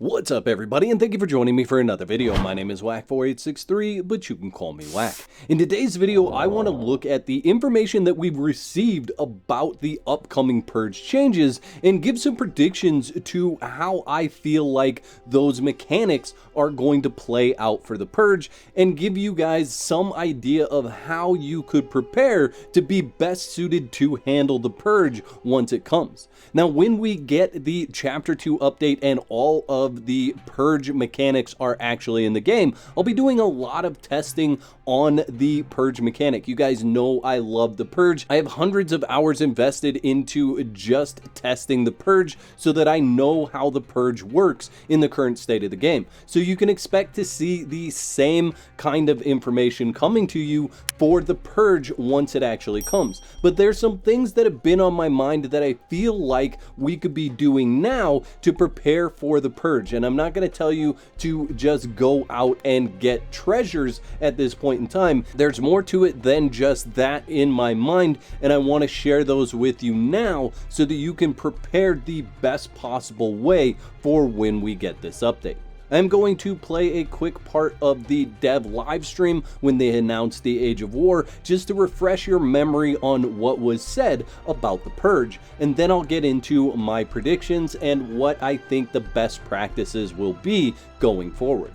What's up everybody, and thank you for joining me for another video. My name is Whack4863, but you can call me Whack. In today's video, I want to look at the information that we've received about the upcoming Purge changes and give some predictions to how I feel like those mechanics are going to play out for the Purge, and give you guys some idea of how you could prepare to be best suited to handle the Purge once it comes. Now, when we get the Chapter 2 update and all of the Purge mechanics are actually in the game, I'll be doing a lot of testing on the Purge mechanic. You guys know I love the Purge. I have hundreds of hours invested into just testing the Purge so that I know how the Purge works in the current state of the game. So you can expect to see the same kind of information coming to you for the Purge once it actually comes. But there's some things that have been on my mind that I feel like we could be doing now to prepare for the Purge. And I'm not going to tell you to just go out and get treasures at this point in time. There's more to it than just that in my mind, and I want to share those with you now so that you can prepare the best possible way for when we get this update. I'm going to play a quick part of the dev live stream when they announced the Age of War, just to refresh your memory on what was said about the Purge, and then I'll get into my predictions and what I think the best practices will be going forward.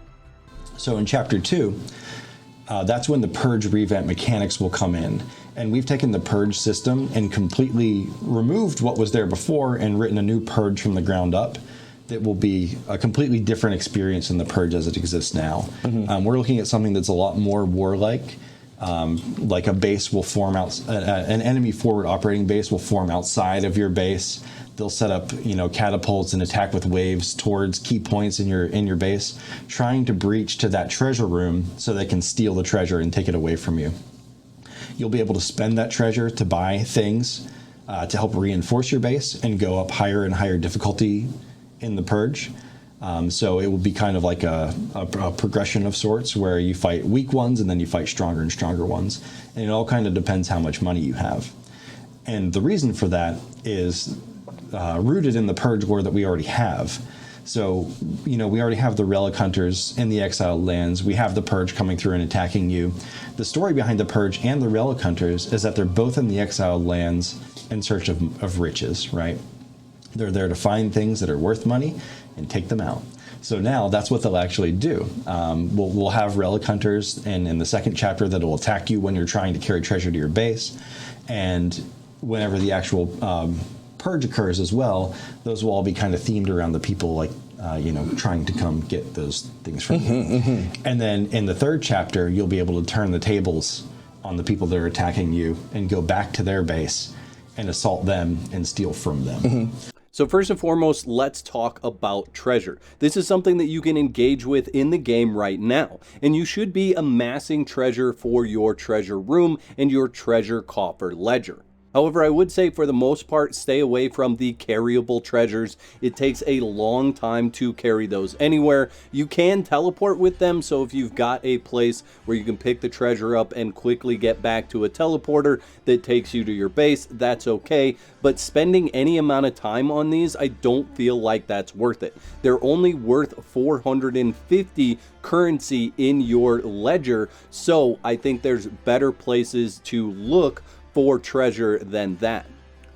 So in Chapter 2, that's when the Purge revamp mechanics will come in. And we've taken the Purge system and completely removed what was there before and written a new Purge from the ground up. It will be a completely different experience in the Purge as it exists now. We're looking at something that's a lot more warlike. Like a base will form out, an enemy forward operating base will form outside of your base. They'll set up, catapults and attack with waves towards key points in your base, trying to breach to that treasure room so they can steal the treasure and take it away from you. You'll be able to spend that treasure to buy things to help reinforce your base and go up higher and higher difficulty in the Purge. So it will be kind of like a progression of sorts where you fight weak ones and then you fight stronger and stronger ones. And it all kind of depends how much money you have. And the reason for that is rooted in the Purge lore that we already have. So, we already have the relic hunters in the exiled lands. We have the Purge coming through and attacking you. The story behind the Purge and the relic hunters is that they're both in the exiled lands in search of riches, right? They're there to find things that are worth money and take them out. So now that's what they'll actually do. We'll have relic hunters in the second chapter that will attack you when you're trying to carry treasure to your base. And whenever the actual Purge occurs as well, those will all be kind of themed around the people like, trying to come get those things from you. And then in the third chapter, you'll be able to turn the tables on the people that are attacking you and go back to their base and assault them and steal from them. So first and foremost, let's talk about treasure. This is something that you can engage with in the game right now, and you should be amassing treasure for your treasure room and your treasure coffer ledger. However, I would say for the most part, stay away from the carryable treasures. It takes a long time to carry those anywhere. You can teleport with them, so if you've got a place where you can pick the treasure up and quickly get back to a teleporter that takes you to your base, that's okay. But spending any amount of time on these, I don't feel like that's worth it. They're only worth 450 currency in your ledger, so I think there's better places to look for treasure than that.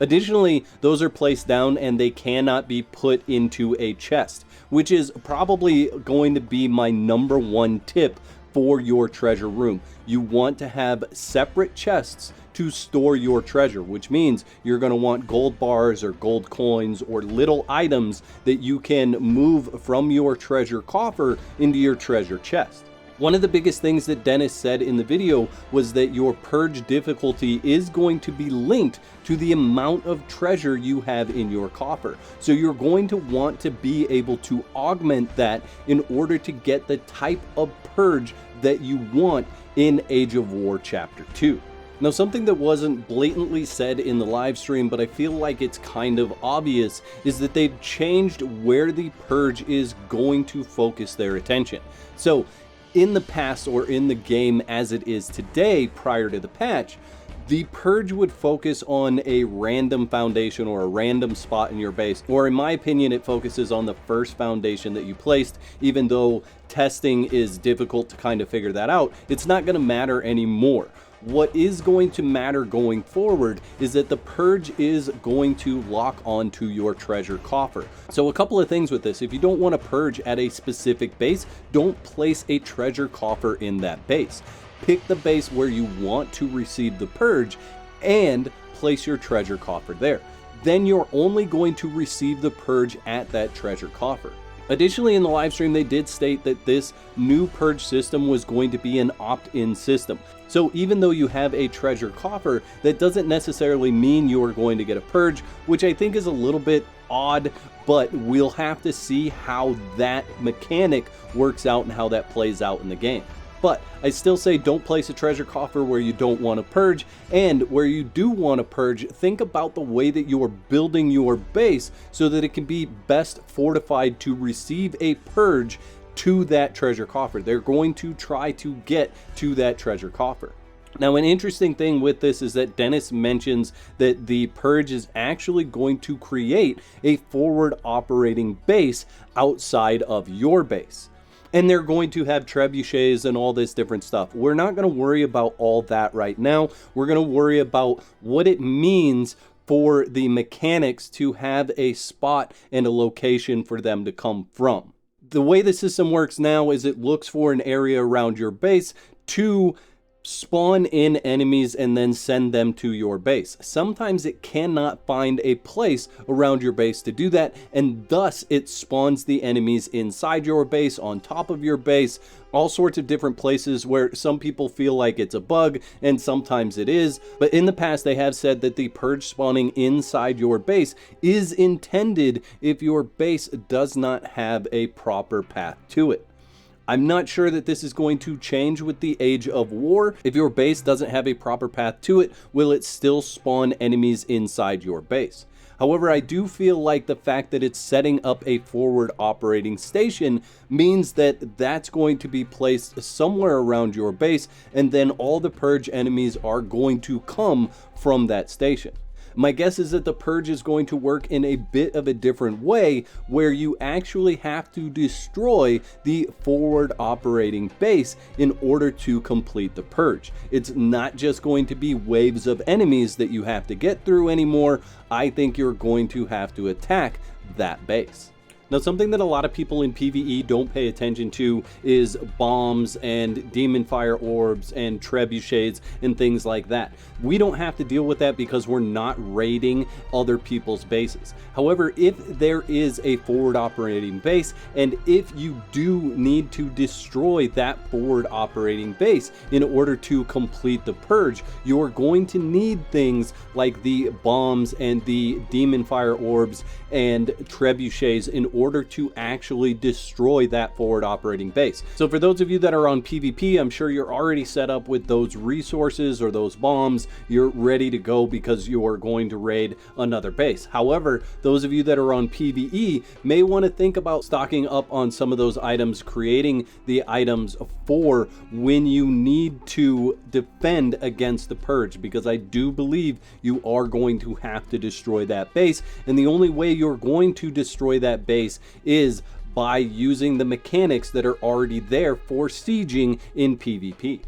Additionally, those are placed down and they cannot be put into a chest, which is probably going to be my #1 tip for your treasure room. You want to have separate chests to store your treasure, which means you're going to want gold bars or gold coins or little items that you can move from your treasure coffer into your treasure chest. One of the biggest things that Dennis said in the video was that your Purge difficulty is going to be linked to the amount of treasure you have in your coffer. So you're going to want to be able to augment that in order to get the type of Purge that you want in Age of War Chapter 2. Now, something that wasn't blatantly said in the live stream, but I feel like it's kind of obvious, is that they've changed where the Purge is going to focus their attention. So in the past, or in the game as it is today prior to the patch, The Purge would focus on a random foundation or a random spot in your base, or in my opinion, it focuses on the first foundation that you placed. Even though testing is difficult to kind of figure that out, it's not going to matter anymore. What is going to matter going forward is that the Purge is going to lock onto your treasure coffer. So a couple of things with this: if you don't want to purge at a specific base, don't place a treasure coffer in that base. Pick the base where you want to receive the Purge and place your treasure coffer there. Then you're only going to receive the Purge at that treasure coffer. Additionally, in the live stream, they did state that this new Purge system was going to be an opt-in system. So even though you have a treasure coffer, that doesn't necessarily mean you are going to get a Purge, which I think is a little bit odd, but we'll have to see how that mechanic works out and how that plays out in the game. But I still say don't place a treasure coffer where you don't want to purge, and where you do want to purge, think about the way that you are building your base so that it can be best fortified to receive a purge to that treasure coffer. They're going to try to get to that treasure coffer. Now, an interesting thing with this is that Dennis mentions that the Purge is actually going to create a forward operating base outside of your base. And they're going to have trebuchets and all this different stuff. We're not going to worry about all that right now. We're going to worry about what it means for the mechanics to have a spot and a location for them to come from. The way the system works now is it looks for an area around your base to spawn in enemies and then send them to your base. Sometimes it cannot find a place around your base to do that, and thus it spawns the enemies inside your base, on top of your base, all sorts of different places where some people feel like it's a bug, and sometimes it is. But in the past, they have said that the Purge spawning inside your base is intended if your base does not have a proper path to it. I'm not sure that this is going to change with the Age of War. If your base doesn't have a proper path to it, will it still spawn enemies inside your base? However, I do feel like the fact that it's setting up a forward operating station means that that's going to be placed somewhere around your base, and then all the Purge enemies are going to come from that station. My guess is that the Purge is going to work in a bit of a different way, where you actually have to destroy the forward operating base in order to complete the Purge. It's not just going to be waves of enemies that you have to get through anymore. I think you're going to have to attack that base. Now, something that a lot of people in PvE don't pay attention to is bombs and demon fire orbs and trebuchets and things like that. We don't have to deal with that because we're not raiding other people's bases. However, if there is a forward operating base, and if you do need to destroy that forward operating base in order to complete the Purge, you're going to need things like the bombs and the demon fire orbs and trebuchets in order to actually destroy that forward operating base. So for those of you that are on PvP, I'm sure you're already set up with those resources or those bombs. You're ready to go because you are going to raid another base. However, those of you that are on PvE may want to think about stocking up on some of those items, creating the items for when you need to defend against the Purge, because I do believe you are going to have to destroy that base, and the only way you're going to destroy that base is by using the mechanics that are already there for sieging in PvP.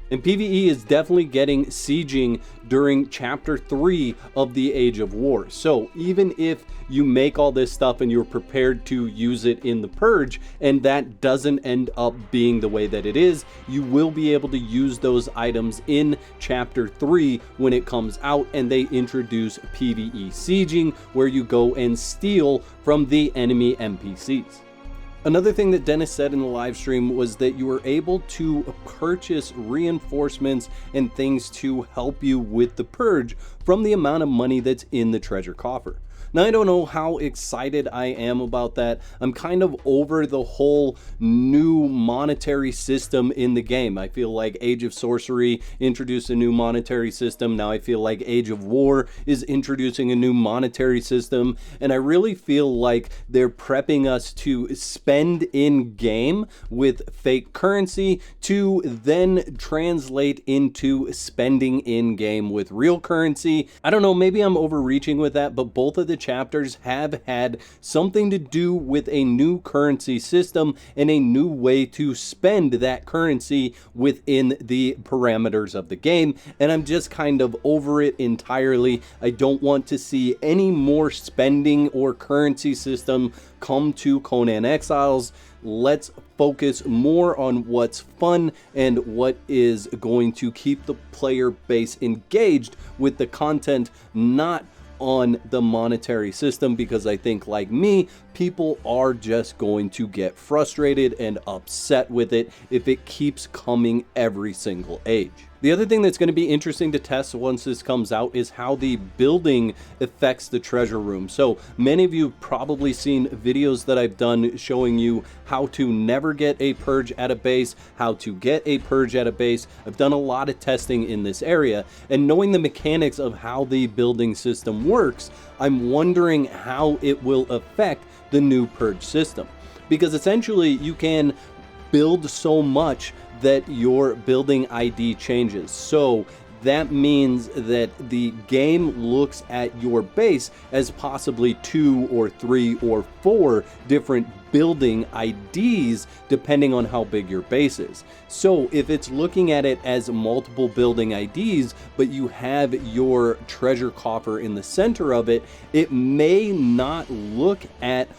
And PvE is definitely getting sieging during Chapter 3 of the Age of War. So even if you make all this stuff and you're prepared to use it in the Purge, and that doesn't end up being the way that it is, you will be able to use those items in Chapter 3 when it comes out, and they introduce PvE sieging, where you go and steal from the enemy NPCs. Another thing that Dennis said in the live stream was that you were able to purchase reinforcements and things to help you with the Purge from the amount of money that's in the treasure coffer. Now, I don't know how excited I am about that. I'm kind of over the whole new monetary system in the game. I feel like Age of Sorcery introduced a new monetary system. Now I feel like Age of War is introducing a new monetary system. And I really feel like they're prepping us to spend in game with fake currency to then translate into spending in game with real currency. I don't know, maybe I'm overreaching with that, but both of the chapters have had something to do with a new currency system and a new way to spend that currency within the parameters of the game, and I'm just kind of over it entirely. I don't want to see any more spending or currency system come to Conan Exiles. Let's focus more on what's fun and what is going to keep the player base engaged with the content, not on the monetary system, because I think, like me, people are just going to get frustrated and upset with it if it keeps coming every single age. The other thing that's going to be interesting to test once this comes out is how the building affects the treasure room. So many of you have probably seen videos that I've done showing you how to never get a purge at a base, how to get a purge at a base. I've done a lot of testing in this area, and knowing the mechanics of how the building system works, I'm wondering how it will affect the new purge system. Because essentially you can build so much that your building ID changes. So that means that the game looks at your base as possibly 2 or 3 or 4 different building IDs depending on how big your base is. So if it's looking at it as multiple building IDs, but you have your treasure coffer in the center of it, it may not look at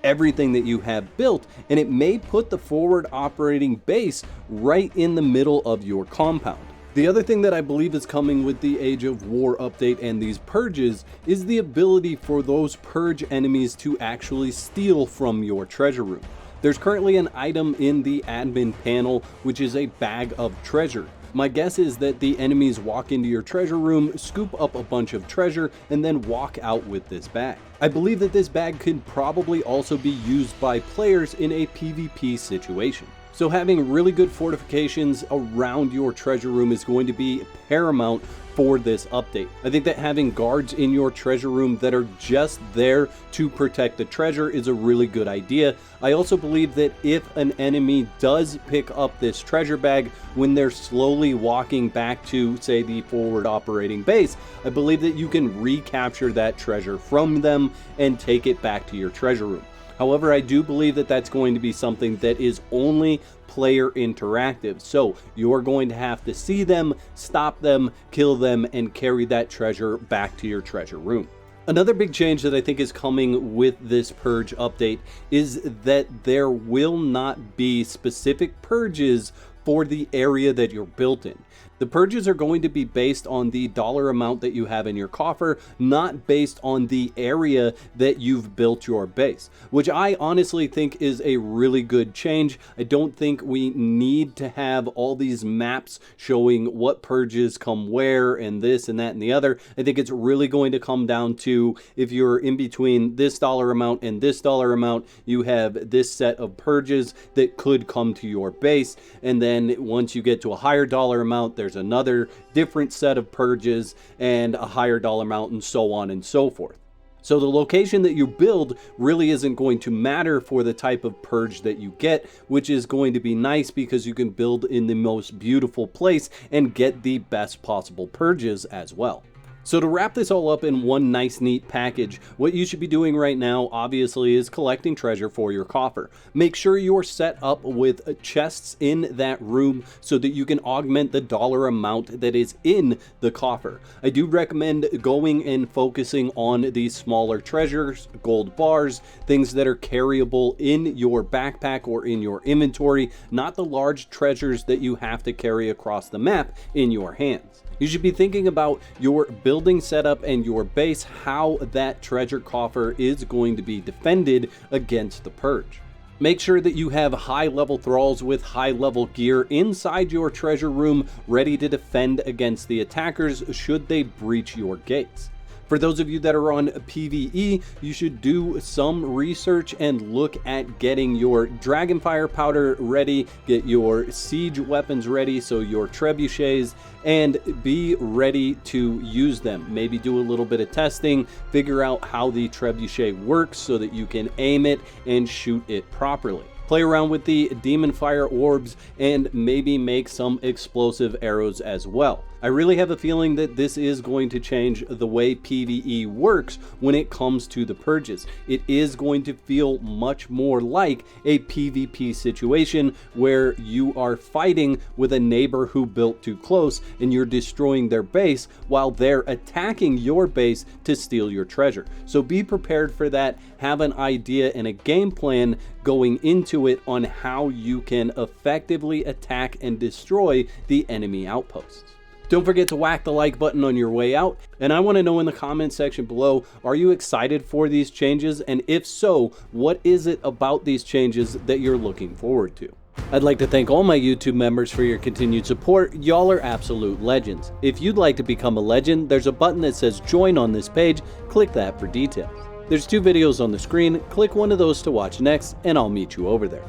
everything that you have built, and it may put the forward operating base right in the middle of your compound. The other thing that I believe is coming with the Age of War update and these purges is the ability for those purge enemies to actually steal from your treasure room. There's currently an item in the admin panel, which is a bag of treasure. My guess is that the enemies walk into your treasure room, scoop up a bunch of treasure, and then walk out with this bag. I believe that this bag could probably also be used by players in a PvP situation. So having really good fortifications around your treasure room is going to be paramount for this update. I think that having guards in your treasure room that are just there to protect the treasure is a really good idea. I also believe that if an enemy does pick up this treasure bag when they're slowly walking back to, say, the forward operating base, I believe that you can recapture that treasure from them and take it back to your treasure room. However, I do believe that that's going to be something that is only player interactive. So you're going to have to see them, stop them, kill them, and carry that treasure back to your treasure room. Another big change that I think is coming with this purge update is that there will not be specific purges for the area that you're built in. The purges are going to be based on the dollar amount that you have in your coffer, not based on the area that you've built your base, which I honestly think is a really good change. I don't think we need to have all these maps showing what purges come where and this and that and the other. I think it's really going to come down to, if you're in between this dollar amount and this dollar amount, you have this set of purges that could come to your base, and then once you get to a higher dollar amount, there's another different set of purges and a higher dollar amount, and so on and so forth. So the location that you build really isn't going to matter for the type of purge that you get, which is going to be nice because you can build in the most beautiful place and get the best possible purges as well. So to wrap this all up in one nice neat package, what you should be doing right now obviously is collecting treasure for your coffer. Make sure you're set up with chests in that room so that you can augment the dollar amount that is in the coffer. I do recommend going and focusing on these smaller treasures, gold bars, things that are carryable in your backpack or in your inventory, not the large treasures that you have to carry across the map in your hands. You should be thinking about your building setup and your base, how that treasure coffer is going to be defended against the purge. Make sure that you have high level thralls with high level gear inside your treasure room ready to defend against the attackers should they breach your gates. For those of you that are on PvE, you should do some research and look at getting your Dragonfire powder ready, get your siege weapons ready, so your trebuchets, and be ready to use them. Maybe do a little bit of testing, figure out how the trebuchet works so that you can aim it and shoot it properly. Play around with the demon fire orbs and maybe make some explosive arrows as well. I really have a feeling that this is going to change the way PvE works when it comes to the purges. It is going to feel much more like a PvP situation where you are fighting with a neighbor who built too close and you're destroying their base while they're attacking your base to steal your treasure. So be prepared for that. Have an idea and a game plan going into it on how you can effectively attack and destroy the enemy outposts. Don't forget to whack the like button on your way out, and I want to know in the comment section below, are you excited for these changes? And if so, what is it about these changes that you're looking forward to? I'd like to thank all my YouTube members for your continued support. Y'all are absolute legends. If you'd like to become a legend, there's a button that says join on this page. Click that for details. There's 2 videos on the screen. Click one of those to watch next, and I'll meet you over there.